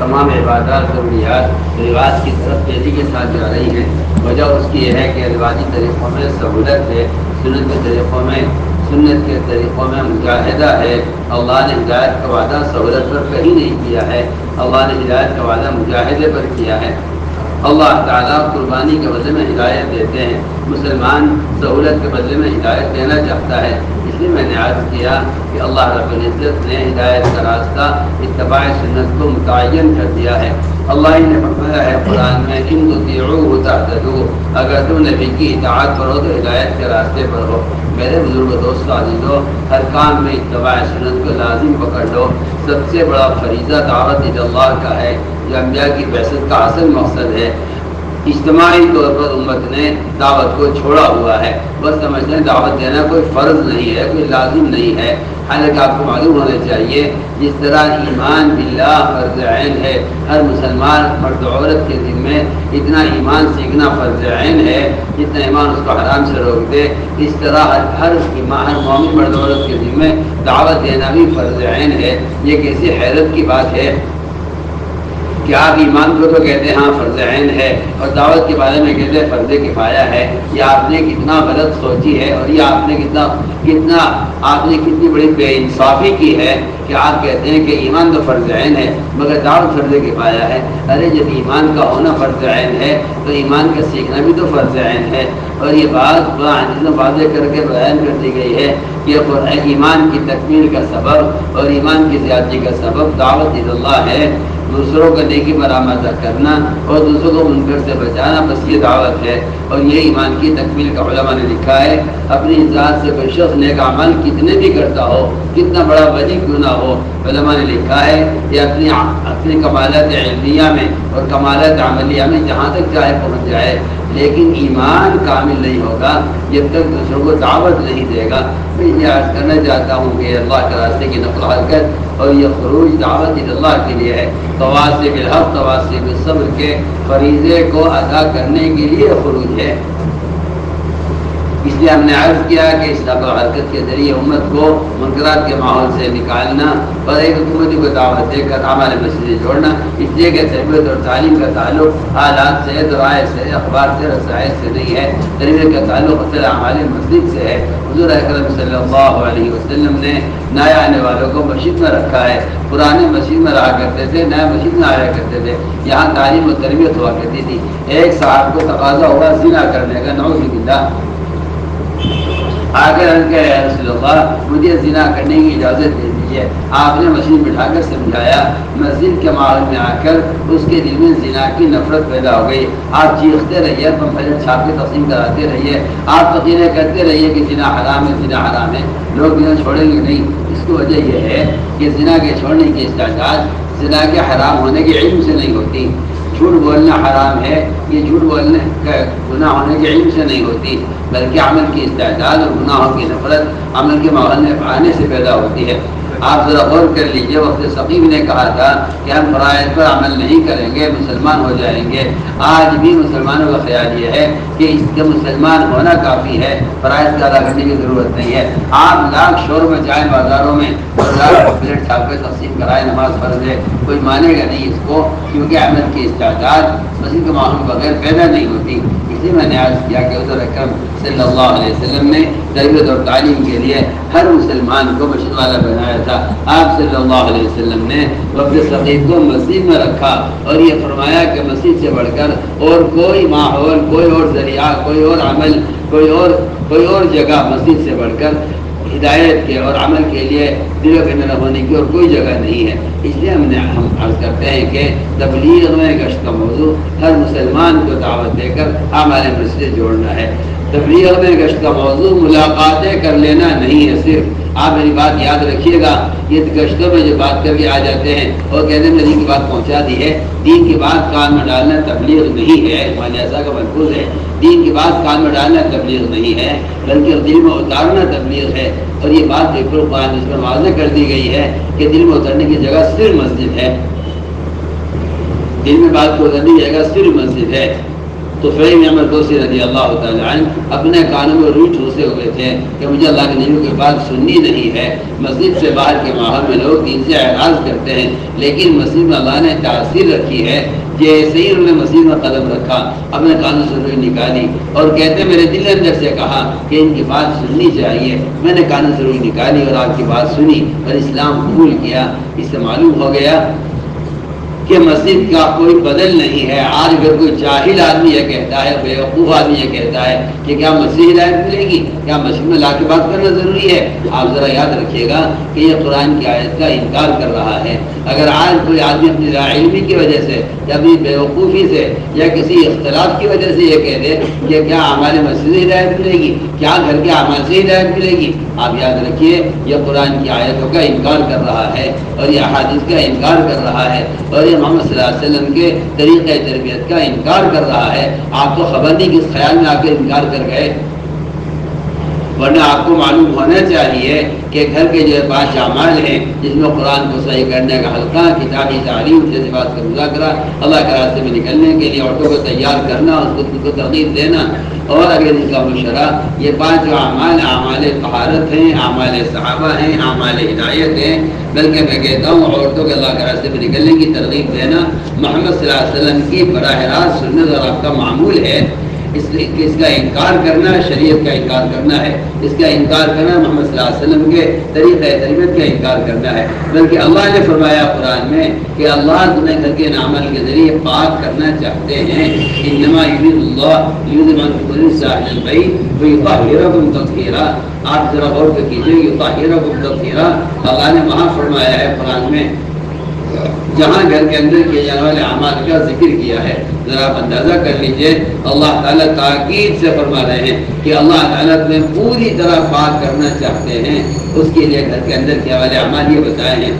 تمام عبادات ضروریات رواج کی طرف تیزی کے ساتھ جا رہی ہیں۔ وجہ اس کی یہ ہے کہ رواجی طریقوں میں سہولت ہے، سنت کے طریقوں میں مجاہدہ ہے۔ اللہ نے ہدایت کا وعدہ سہولت پر کہیں نہیں کیا ہے، اللہ نے ہدایت کا وعدہ مجاہدے پر کیا ہے۔ اللہ تعالیٰ قربانی کے بدلے میں ہدایت دیتے ہیں، مسلمان سہولت کے بدلے میں ہدایت دینا چاہتا ہے۔ اس لیے میں نے عرض کیا کہ اللہ رب العزت نے ہدایت کا راستہ اتباع سنت کو متعین کر دیا ہے۔ اللہ نے فرمایا ہے قرآن میں ان تطیعوہ تہتدوا، اگر تم نبی کی اطاعت کرو تو ہدایت کے راستے پر ہو۔ میرے بزرگ دوستو عزیزو، ہر کام میں اتباع سنت کو لازم پکڑ لو۔ سب سے بڑا فریضہ دعوت اللہ کا ہے، جو انبیاء کی بعثت کا اصل مقصد ہے۔ اجتماعی طور پر امت نے دعوت کو چھوڑا ہوا ہے، بس سمجھتے ہیں دعوت دینا کوئی فرض نہیں ہے، کوئی لازم نہیں ہے۔ حالانکہ آپ کو معلوم ہونا چاہیے جس طرح ایمان باللہ فرض عین ہے، ہر مسلمان مرد و عورت کے ذمے اتنا ایمان سیکھنا فرض عین ہے جتنا ایمان اس کو حرام سے روک دے، اس طرح ہر مومن مرد و عورت کے ذمے دعوت دینا بھی فرض عین ہے۔ یہ کیسی حیرت کی بات ہے کہ آپ ایمان کو تو کہتے ہیں ہاں فرض عین ہے، اور دعوت کے بارے میں کہتے ہیں فرض کفایہ ہے۔ یہ آپ نے کتنا غلط سوچی ہے، اور یہ آپ نے کتنی بڑی بے انصافی کی ہے کہ آپ کہتے ہیں کہ ایمان تو فرض عین ہے مگر دعوت فرض کفایہ ہے۔ ارے جب ایمان کا ہونا فرض عین ہے تو ایمان کا سیکھنا بھی تو فرض عین ہے۔ اور یہ بات واضح کر کے بیان کر دی گئی ہے کہ ایمان کی تکمیل کا سبب اور ایمان کی زیادتی کا سبب دعوت اللہ ہے، دوسروں کو نیکی پر آمادہ کرنا اور دوسروں کو منکر سے بچانا، بس یہ دعوت ہے۔ اور یہ ایمان کی تکمیل کا علماء نے لکھا ہے، اپنی ذات سے کوئی شخص نیک عمل کتنے بھی کرتا ہو، کتنا بڑا ولی کیوں نہ ہو، علماء نے لکھا ہے کہ اپنی کمالات علمیہ میں اور کمالات عملیہ میں جہاں تک چاہے پہنچ جائے، لیکن ایمان کامل نہیں ہوگا جب تک دوسروں کو دعوت نہیں دے گا۔ میں یہ عرض کرنا چاہتا ہوں کہ اللہ کے راستے کی نقل و حرکت اور یہ خروج دعوت اللہ کے لیے ہے، تواصی بالحق تواصی بالصبر کے فریضے کو ادا کرنے کے لیے خروج ہے۔ اس لیے ہم نے عرض کیا کہ اس نقل و حرکت کے ذریعے امت کو منکرات کے ماحول سے نکالنا اور ایک حکومتی کو دعوت دے کر ہمارے مسجد سے جوڑنا، اس لیے کہ تربیت اور تعلیم کا تعلق حالات سے، ذرائع سے، اخبار سے، رسائل سے نہیں ہے، تربیت کا تعلق اصل اعمال مسجد سے ہے۔ حضور اکرم صلی اللہ علیہ وسلم نے نئے آنے والوں کو مسجد میں رکھا ہے، پرانے مسجد میں رہا کرتے تھے، نئے مسجد میں آیا کرتے تھے، یہاں تعلیم و تربیت ہوا کرتی تھی۔ ایک صاحب کو تقاضا ہوا زنا کرنے کا، نعوذ باللہ، آگر کہ رسول اللہ مجھے زنا کرنے کی اجازت دے دیجیے۔ آپ نے مسجد بٹھا کر سمجھایا، مسجد کے ماحول میں آ کر اس کے دل میں زنا کی نفرت پیدا ہو گئی۔ آپ چیختے رہیے، پمفلٹ چھاپ کے تقسیم کراتے رہیے، آپ تقریریں کرتے رہیے کہ زنا حرام ہے، زنا حرام ہے، لوگ زنا چھوڑیں گے نہیں۔ اس کی وجہ یہ ہے کہ زنا کے چھوڑنے کی استعداد زنا کے حرام ہونے کے علم سے نہیں ہوتی۔ جھوٹ بولنا حرام ہے، یہ جھوٹ بولنے کا گناہ ہونے کے علم سے نہیں ہوتی، بلکہ عمل کی استعداد اور گناہوں کی نفرت عمل کے ماحول میں آنے سے پیدا ہوتی ہے۔ آپ ذرا غور کر لیجئے، وقت ثقیف نے کہا تھا کہ ہم فرائض پر عمل نہیں کریں گے مسلمان ہو جائیں گے۔ آج بھی مسلمانوں کا خیال یہ ہے کہ اس کے مسلمان ہونا کافی ہے، فرائض کا ادا کرنے کی ضرورت نہیں ہے۔ آپ لاکھ شور میں جائیں بازاروں میں اور لاکھ پلیٹ چھاپ کے تقسیم کرائے، نماز فرض ہے، کوئی مانے گا نہیں اس کو، کیونکہ عمل کی استعداد مسجد کے ماحول بغیر پیدا نہیں ہوتی۔ اس لیے میں نے عرض کیا کہ حضور اکرم صلی اللہ علیہ وسلم نے تربیت اور تعلیم کے لیے ہر مسلمان کو مسجد والا بنایا تھا۔ آپ صلی اللہ علیہ وسلم نے وقت ثقیف کو مسجد میں رکھا اور یہ فرمایا کہ مسجد سے بڑھ کر اور کوئی ماحول، کوئی اور ذریعہ، کوئی اور عمل، کوئی اور جگہ مسجد سے بڑھ کر ہدایت کے اور عمل کے لیے دلوں کے نرم ہونے کی اور کوئی جگہ نہیں ہے۔ اس لیے ہم عرض کرتے ہیں کہ تبلیغ میں گشت کا موضوع ہر مسلمان کو دعوت دے کر ہمارے مسجد جوڑنا ہے۔ تبلیغ میں گشت کا موضوع ملاقاتیں کر لینا نہیں ہے صرف۔ آپ میری بات یاد رکھیے گا، یہ گشتوں میں جو بات کر کے آ جاتے ہیں اور کہتے ہیں دین کی بات پہنچا دی ہے، دین کی بات کان میں ڈالنا تبلیغ نہیں ہے، ایمان ایسا کا ملفوظ ہے، دین کی بات کان میں ڈالنا تبلیغ نہیں ہے بلکہ دل میں اتارنا تبلیغ ہے۔ اور یہ بات دیکھو قرآن اس میں واضح کر دی گئی ہے کہ دل میں اترنے کی جگہ صرف مسجد ہے، دل میں بات کو اترنے کی جگہ صرف مسجد ہے۔ تو فہیم احمد دوسی رضی اللہ تعالیٰ عنہ اپنے کانوں میں روئی ٹھوسے ہوئے تھے کہ مجھے اللہ کے نبی کی بات سننی نہیں ہے. مسجد سے باہر کے ماحول میں لوگ دین سے اعراض کرتے ہیں، لیکن مسجد میں اللہ نے تاثیر رکھی ہے. جیسے ہی انہوں نے مسجد میں قدم رکھا اپنے کانوں سے روئی نکالی اور کہتے میرے دل اندر سے کہا کہ ان کی بات سننی چاہیے. میں نے کانوں سے روئی نکالی اور آپ کی بات سنی اور اسلام قبول کیا. اس سے معلوم ہو گیا کہ مسجد کا کوئی بدل نہیں ہے. آج اگر کوئی جاہل آدمی یہ کہتا ہے، بیوقوف آدمی یہ کہتا ہے کہ کیا مسجد ہدایت ملے گی، کیا مسجد میں لا کے بات کرنا ضروری ہے، آپ ذرا یاد رکھیے گا کہ یہ قرآن کی آیت کا انکار کر رہا ہے. اگر آج کوئی آدمی اپنی لا علمی کی وجہ سے یا اپنی بیوقوفی سے یا کسی اختلاف کی وجہ سے یہ کہہ دے کہ کیا ہمارے مسجد ہدایت ملے گی، کیا گھر کے اعمال سے ہدایت ملے گی، آپ یاد رکھیے یہ قرآن کی آیتوں کا انکار کر رہا ہے اور یہ احادیث کا انکار کر رہا ہے اور یہ محمد صلی اللہ علیہ وسلم کے طریقۂ تربیت کا انکار کر رہا ہے. آپ کو خبر نہیں کس خیال میں آ کے انکار کر گئے، ورنہ آپ کو معلوم ہونا چاہیے کہ گھر کے جو 5 اعمال ہیں جس میں قرآن کو صحیح کرنے کا حلقہ، کتابی تعلیم، جیسے بات کا مذاکرہ، اللہ کے راستے میں نکلنے کے لیے عورتوں کو تیار کرنا، اس کو ترغیب دینا اور اگر ان کا مشورہ، یہ 5 اعمال اعمال طہارت ہیں، اعمال صحابہ ہیں، اعمال ہدایت ہیں. بلکہ میں کہتا ہوں عورتوں کے اللہ کے راستے میں نکلنے کی ترغیب دینا محمد صلی اللہ علیہ وسلم کی براہ راست سنت اور آپ کا معمول ہے. اس کا انکار کرنا شریعت کا انکار کرنا ہے، اس کا انکار کرنا محمد صلی اللہ علیہ وسلم کے طریقۂ تربیت کا انکار کرنا ہے. بلکہ اللہ نے فرمایا قرآن میں کہ اللہ تمہیں گھر کے عمل کے ذریعے پاک کرنا چاہتے ہیں. انما یرید اللہ لیذهب عنکم الرجس اہل البیت ویطہرکم تطہیرا. آپ ذرا غور کیجیے، یطہرکم تطہیرا اللہ نے وہاں فرمایا ہے قرآن میں جہاں گھر کے اندر کیے جانے والے اعمال کا ذکر کیا ہے. ذرا آپ اندازہ کر لیجئے، اللہ تعالیٰ تاکید سے فرما رہے ہیں کہ اللہ تعالیٰ تمہیں پوری طرح پاک کرنا چاہتے ہیں. اس کے لیے گھر کے اندر کیے والے اعمال یہ بتائے ہیں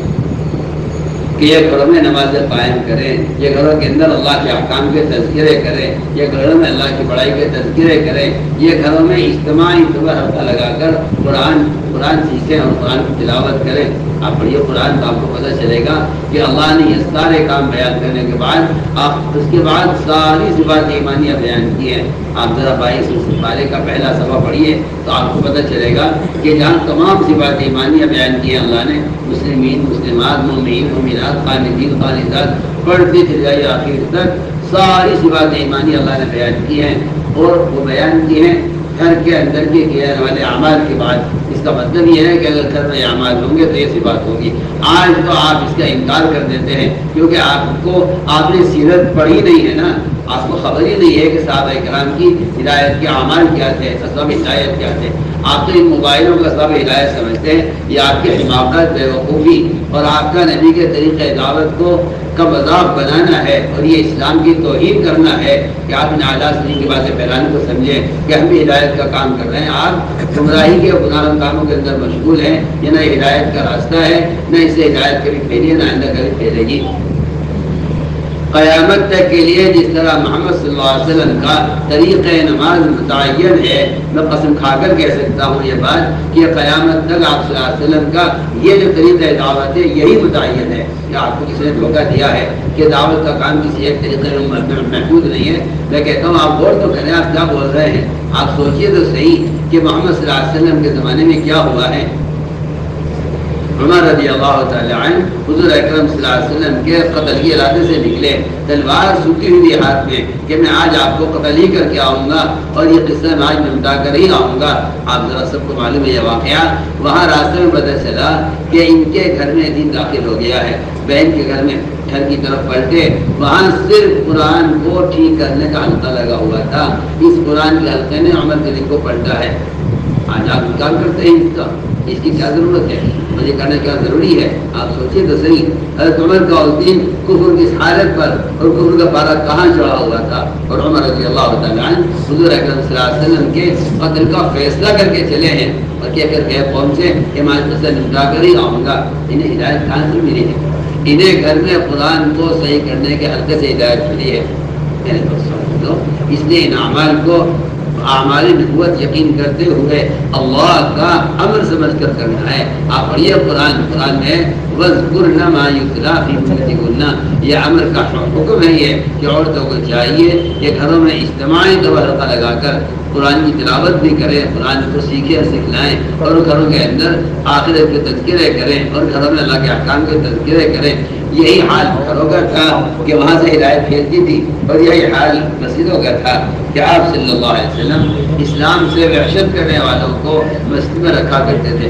کہ یہ گھروں میں نماز قائم کریں، یہ گھروں کے اندر اللہ کے احکام کے تذکرے کریں، یہ گھروں میں اللہ کی بڑائی کے تذکرے کریں، یہ گھروں میں اجتماعی طور حلقہ لگا کر قرآن سیکھیں اور قرآن کی تلاوت کریں. آپ پڑھیے قرآن تو آپ کو پتہ چلے گا کہ اللہ نے یہ سارے کام بیان کرنے کے بعد آپ اس کے بعد ساری صفات ایمانیہ بیان کی ہیں. آپ ذرا 22 پارے کا پہلا صفحہ پڑھیے تو آپ کو پتہ چلے گا کہ جہاں تمام صفات ایمانیہ بیان کی ہیں اللہ نے، مسلمین، مسلمات، مومنین، مومنات، قانتین، قانتات پڑھتے چلے جائیے آخر تک ساری صفات ایمانیہ اللہ نے بیان کی ہیں. اور وہ بیان کی ہیں گھر کے اندر کے کیے جانے والے اعمال کے بعد. اس کا مطلب یہ ہے کہ اگر گھر میں اعمال ہوں گے تو یہ صفات ہوگی. آج تو آپ اس کا انکار کر دیتے ہیں کیونکہ آپ نے سیرت پڑھی نہیں ہے نا، آپ کو خبر ہی نہیں ہے کہ صحابہ کرام کی ہدایت کے اعمال کیا تھے، اسباب ہدایت کیا تھے. آپ تو ان موبائلوں کا سبب ہدایت سمجھتے ہیں. یہ آپ کی حماقت، بیوقوفی اور آپ کا نبی کے طریقۂ دعوت کو کا مذاق بنانا ہے اور یہ اسلام کی توہین کرنا ہے کہ آپ ان اعلیٰ سنی کی باتیں پھیلانے کو سمجھیں کہ ہم بھی ہدایت کا کام کر رہے ہیں. آپ گمراہی کے گناہ کاموں کے اندر مشغول ہیں. یہ نہ ہدایت کا راستہ ہے، نہ اسے ہدایت کبھی پھیلی ہے، نہ آئندہ کبھی پھیلے گی. قیامت تک کے لیے جس طرح محمد صلی اللہ علیہ وسلم کا طریقۂ نماز متعین ہے، میں قسم کھا کر کہہ سکتا ہوں یہ بات کہ قیامت تک آپ صلی اللہ علیہ وسلم کا یہ جو طریقۂ دعوت ہے یہی متعین ہے. کہ آپ کو کسی نے دھوکہ دیا ہے کہ دعوت کا کام کسی ایک طریقے میں محدود نہیں ہے. میں کہتا ہوں آپ غور تو کریں آپ کیا بول رہے ہیں. آپ سوچیے تو صحیح کہ محمد صلی اللہ علیہ وسلم کے زمانے میں کیا ہوا ہے. عمر رضی اللہ تعالیٰ عنہ حضور اکرم صلی اللہ علیہ وسلم کے قتل کے ارادے سے نکلے، تلوار سوتی ہوئی ہاتھ میں کہ میں آج آپ کو قتل ہی کر کے آؤں گا اور یہ قصہ میں آج نمٹا کر ہی آؤں گا. آپ ذرا سب کو معلوم ہے یہ واقعہ. وہاں راستے میں پتہ چلا کہ ان کے گھر میں دین داخل ہو گیا ہے. بہن کے گھر میں گھر کی طرف پلٹے، وہاں صرف قرآن کو ٹھیک کرنے کا حلقہ لگا ہوا تھا. اس قرآن کے حلقے نے عمر کے دل کو پلٹا ہے. آج آپ انکار کرتے ہیں اس کا، اس کی کیا ضرورت ہے، مجھے کرنا کیا ضروری ہے. آپ سوچیے تو صحیح. حضرت عمر کا اس دن کفر کی حالت پر اور کفر کا پارہ کہاں چڑھا ہوا تھا، اور عمر رضی اللہ تعالیٰ عنہ حضور اکرم صلی اللہ علیہ وسلم کے قتل کا فیصلہ کر کے چلے ہیں اور کہہ کر گئے قوم سے کہ میں آج قصہ نمٹا کر ہی آؤں گا. انہیں ہدایت کہاں سے ملی ہے؟ انہیں گھر میں قرآن کو صحیح کرنے کے حلقے سے ہدایت ملی ہے. میرے دوستوں، اس لیے ان اعمال کو اعمال نبوت یقین کرتے ہوئے اللہ کا امر سمجھ کر کرنا ہے. آپ پڑھیے قرآن میں وَاذْكُرْنَ مَا يُتْلَىٰ فِي بُيُوتِكُنَّ، یہ امر کا حکم ہے یہ کہ عورتوں کو چاہیے کہ گھروں میں اجتماعی طور حلقہ لگا کر قرآن کی تلاوت بھی کریں، قرآن کو سیکھیں سکھلائیں، اور گھروں کے اندر آخرت کے تذکرے کریں اور گھروں میں اللہ کے احکام کے تذکرے کریں. یہی حال گھروں کا تھا کہ وہاں سے ہدایت پھیلتی تھی، اور یہی حال مسجدوں کا تھا کہ آپ صلی اللہ علیہ وسلم اسلام سے وحشت کرنے والوں کو مسجد میں رکھا کرتے تھے.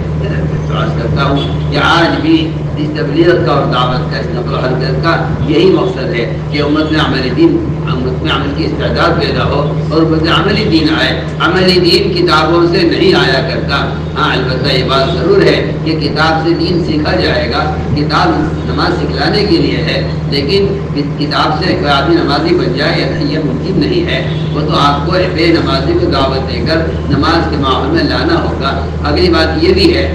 عرض کرتا ہوں کہ آج بھی اس تبلیغ کا اور دعوت کا، اس نقل و حرکت کا یہی مقصد ہے کہ امت میں عمل کی استعداد پیدا ہو اور امت میں عملی دین آئے. عملی دین کتابوں سے نہیں آیا کرتا. ہاں البتہ یہ بات ضرور ہے کہ کتاب سے دین سیکھا جائے گا. کتاب نماز سکھلانے کے لیے ہے، لیکن کتاب سے کوئی آدمی نمازی بن جائے یہ ممکن نہیں ہے. وہ تو آپ کو بے نمازی کو دعوت دے کر نماز کے ماحول میں لانا ہوگا. اگلی بات یہ بھی ہے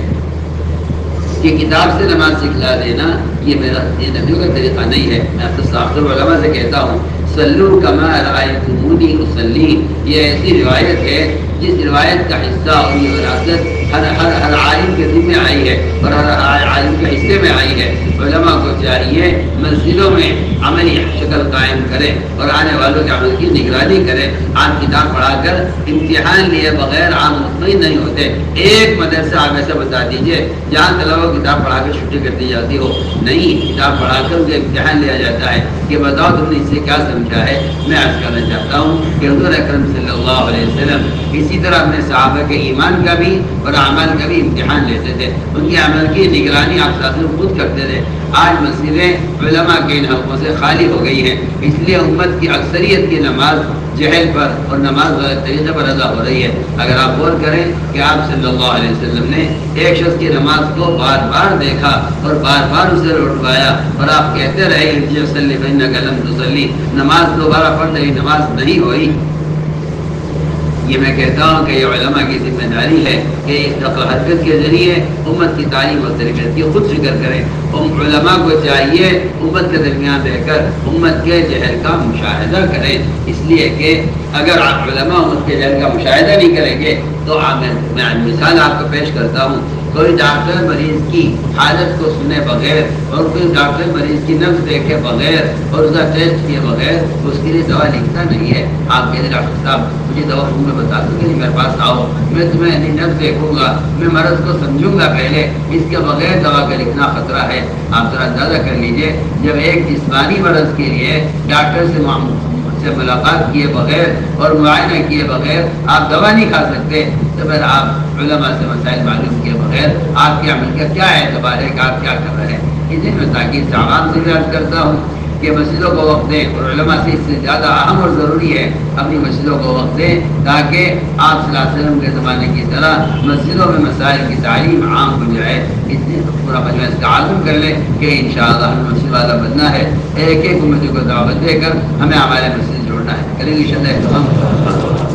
کہ کتاب سے نماز سکھلا دینا یہ میرا نبیوں کا طریقہ نہیں ہے. میں تو صاحب علماء سے کہتا ہوں صلو کما رأیتمونی اصلی، یہ ایسی روایت ہے جس روایت کا حصہ اور یہ وراثت ہر عالم کے ذمہ آئی ہے اور ہر عالم کے حصے میں آئی ہے. علماء کو چاہیے مسجدوں میں عملی شکل قائم کرے اور آنے والوں کے عمل کی نگرانی کرے. آپ کتاب پڑھا کر امتحان لیے بغیر آپ مطمئن نہیں ہوتے. ایک مدرسہ آپ ایسا بتا دیجئے جہاں طلبہ کتاب پڑھا کر چھٹی کر دی جاتی ہو. نہیں، کتاب پڑھا کر اسے امتحان لیا جاتا ہے کہ بتاؤ تم نے اس سے کیا سمجھا ہے. میں عرض کرنا چاہتا ہوں کہ حضور اکرم صلی اللہ علیہ وسلم اسی طرح اپنے صحابہ کے ایمان کا بھی اور اعمال کا بھی امتحان لیتے تھے. ان کے عمل کی نگرانی آپ ساتھ خود کرتے تھے. آج مسجدیں علماء کے ان حلقوں سے خالی ہو گئی ہیں، اس لیے امت کی اکثریت کی نماز جہل پر اور نماز غلط طریقے پر ادا ہو رہی ہے. اگر آپ غور کریں کہ آپ صلی اللہ علیہ وسلم نے ایک شخص کی نماز کو بار بار دیکھا اور بار بار اسے لوٹوایا اور آپ کہتے رہے نماز دوبارہ پڑھ رہی، نماز نہیں ہوئی. یہ میں کہتا ہوں کہ یہ علماء کی ذمہ داری ہے کہ اس نقل و حرکت کے ذریعے امت کی تعلیم اور تربیت کی خود فکر کریں. علماء کو چاہیے امت کے درمیان رہ کر امت کے جہل کا مشاہدہ کریں، اس لیے کہ اگر آپ علماء امت کے جہل کا مشاہدہ نہیں کریں گے تو میں مثال آپ کو پیش کرتا ہوں. کوئی ڈاکٹر مریض کی حالت کو سنے بغیر اور کوئی ڈاکٹر مریض کی نبض دیکھے بغیر اور اس کا ٹیسٹ کیے بغیر اس کے لیے دوا لکھتا نہیں ہے. آپ کہتے ہیں ڈاکٹر صاحب مجھے دوا میں بتا دوں کہ میرے پاس آؤ، میں تمہیں نبض دیکھوں گا، میں مرض کو سمجھوں گا پہلے، اس کے بغیر دوا کا لکھنا خطرہ ہے. آپ ذرا اندازہ کر لیجئے جب ایک جسمانی مرض کے لیے ڈاکٹر سے ملاقات کیے بغیر اور معائنہ کیے بغیر آپ دوا نہیں کھا سکتے تو پھر آپ علماء سے مسائل معلوم کیے بغیر آپ کے عمل کا کیا اعتبار ہے کہ آپ کیا کر رہے ہیں. اس لیے میں تاکید عوام سے بھی عرض کرتا ہوں کہ مسجدوں کو وقت دیں اور علماء سے اس سے زیادہ اہم اور ضروری ہے اپنی مسجدوں کو وقت دیں تاکہ آپ صلی اللہ علیہ وسلم کے زمانے کی طرح مسجدوں میں مسائل کی تعلیم عام ہو جائے. اس لیے پورا مجمع اس کا عزم کر لیں کہ انشاءاللہ ہمیں مسجد والا بننا ہے. ایک ایک امتی کو دعوت دے کر ہمیں ہمارے مسجد جوڑنا ہے. کریں گے انشاءاللہ.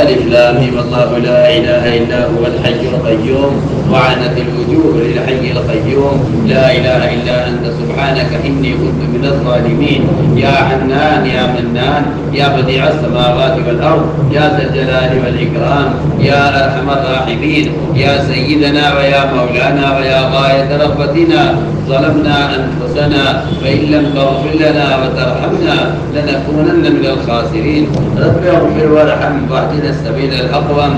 الف لام میم اللہ لا الہ الا هو الحي القيوم وعنت الوجوه للحي القيوم لا اله الا انت سبحانك اني كنت من الظالمين. يا حنان يا منان يا بديع السماوات والارض يا ذا الجلال والاكرام يا ارحم الراحمين يا سيدنا ويا مولانا ويا غاية رغبتنا ظلمنا انفسنا وان لم تغفر لنا وترحمنا لنكونن من الخاسرين. رب اغفر وارحم واهدنا السبيل الأقوم.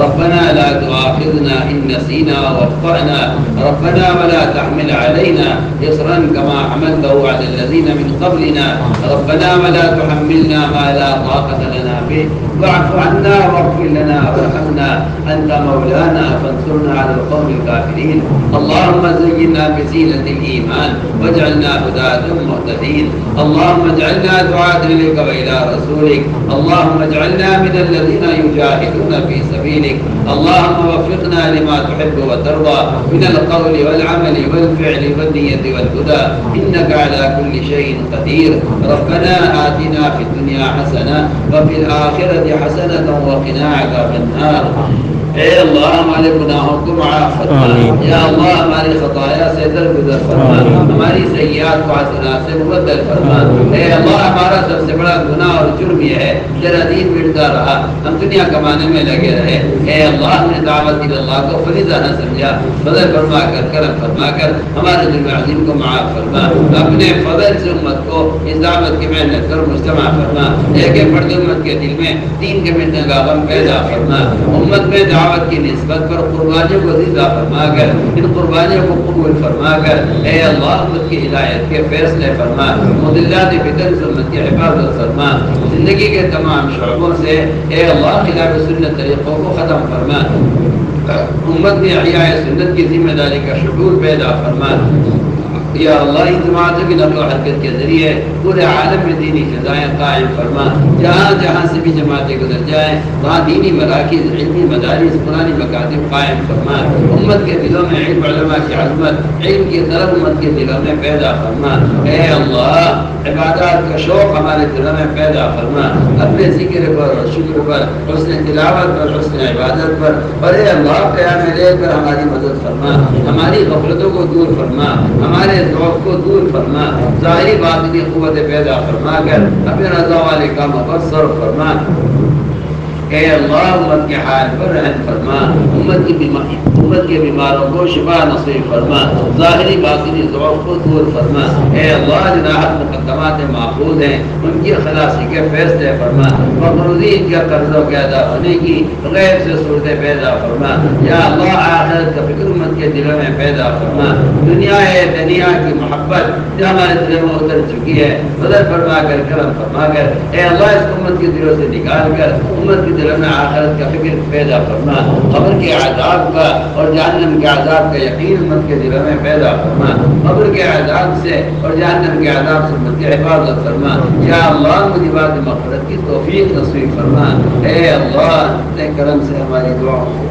ربنا لا تؤاخذنا إن نسينا واخطأنا ربنا ولا تحمل علينا إصرا كما حملته على الذين من قبلنا ربنا ولا تحملنا ما لا طاقة لنا به واعف عنا واغفر لنا وارحمنا أنت مولانا فانصرنا على القوم الكافرين. اللهم زينا بزينة الإيمان واجعلنا هداة مهتدين. اللهم اجعلنا دعاة إليك وإلى رسولك. اللهم اجعلنا من الذين يجاهدون في سبيلك. اللهم وفقنا لما تحب وترضى من القول والعمل والفعل والنية والهدى إنك على كل شيء قدير. ربنا آتنا في الدنيا حسنة وفي الآخرة حسنة وقنا عذاب النار. اے اللہ ہمارے گناہوں کو معاف فرما، یا اللہ ہماری خطایا سے درگزر فرما، ہماری سیئات کو حسنات سے مبدل فرما۔ اے اللہ ہمارا سب سے بڑا گناہ اور جرم یہ ہے تیرا دین مٹتا رہا، ہم دنیا کمانے میں لگے رہے۔ اے اللہ ہم نے دعوت اللہ کو فریضہ نہ سمجھا، فضل فرما کر کرم فرما کر ہمارے جرم عظیم کو معاف فرما، اپنے فضل سے امت کو اس دعوت کی محنت کر مجتمع فرما، ایک ایک فرد امت کے دل میں دین کے مٹنے کا غم پیدا فرما، امت میں دعوت کی نسبت پر قربانیوں کو زندہ فرما کر ان قربانیوں کو قبول فرما کر اے اللہ امت کی ہدایت کے فیصلے فرما، مضلات فتن سے امت کی حفاظت فرما، زندگی کے تمام شعبوں سے اے اللہ خلاف سنت طریقوں کو ختم فرما، امت میں احیاء سنت کی ذمہ داری کا شعور پیدا فرما۔ یا اللہ ان جماعتوں کی نقل و حرکت کے ذریعے پورے عالم میں دینی فضائیں قائم فرما، جہاں جہاں سے بھی جماعتیں گزر جائیں وہاں دینی مراکز، علمی مدارس، قرآنی مکاتب قائم فرما، امت کے دلوں میں علم علماء کی عظمت، علم کی طلب امت کے دلوں میں پیدا فرما۔ اے اللہ عبادات کا شوق ہمارے دلوں میں پیدا فرما، اپنے ذکر پر اور شکر پر، حسن تلاوت پر، حسن عبادت پر، اور اے اللہ قیام لیل پر ہماری مدد فرما، ہماری غفلتوں کو دور فرما، ہمارے ذوق کو دور فرما، ظاہری باطنی قوت پیدا فرما کر اپنے رضا والے کا مبصر فرما۔ اے اللہ امت کے حال پر رحم فرما، امت کے بیماروں کو شفا نصیب فرما، ظاہری باطنی ذوق کو دور فرما۔ اے اللہ جناحت مقدمات محفوظ ہیں ان کی خلاصی کے فیصلے فرما، مقروضین کے قرضوں کے ادا ہونے کی غیب سے صورتیں پیدا فرما۔ یا اللہ آخرت کا فکر امت کے دلوں میں پیدا فرما، دنیا کی محبت جو ہمارے دلوں میں اتر چکی ہے بدل فرما کر کرم فرما کر اے اللہ اس امت کے دلوں سے نکال کر امت کے دلوں میں آخرت کا فکر پیدا فرما، قبر کے عذاب کا اور جہنم کے عذاب کا یقین امت کے دلوں میں پیدا فرما، قبر کے عذاب سے اور جہنم کے عذاب سے امت کی حفاظت فرما۔ یا اللہ مجھے بات مغفرت کی توفیق نصیب فرما۔ اے اللہ اپنے کرم سے ہماری دعاؤں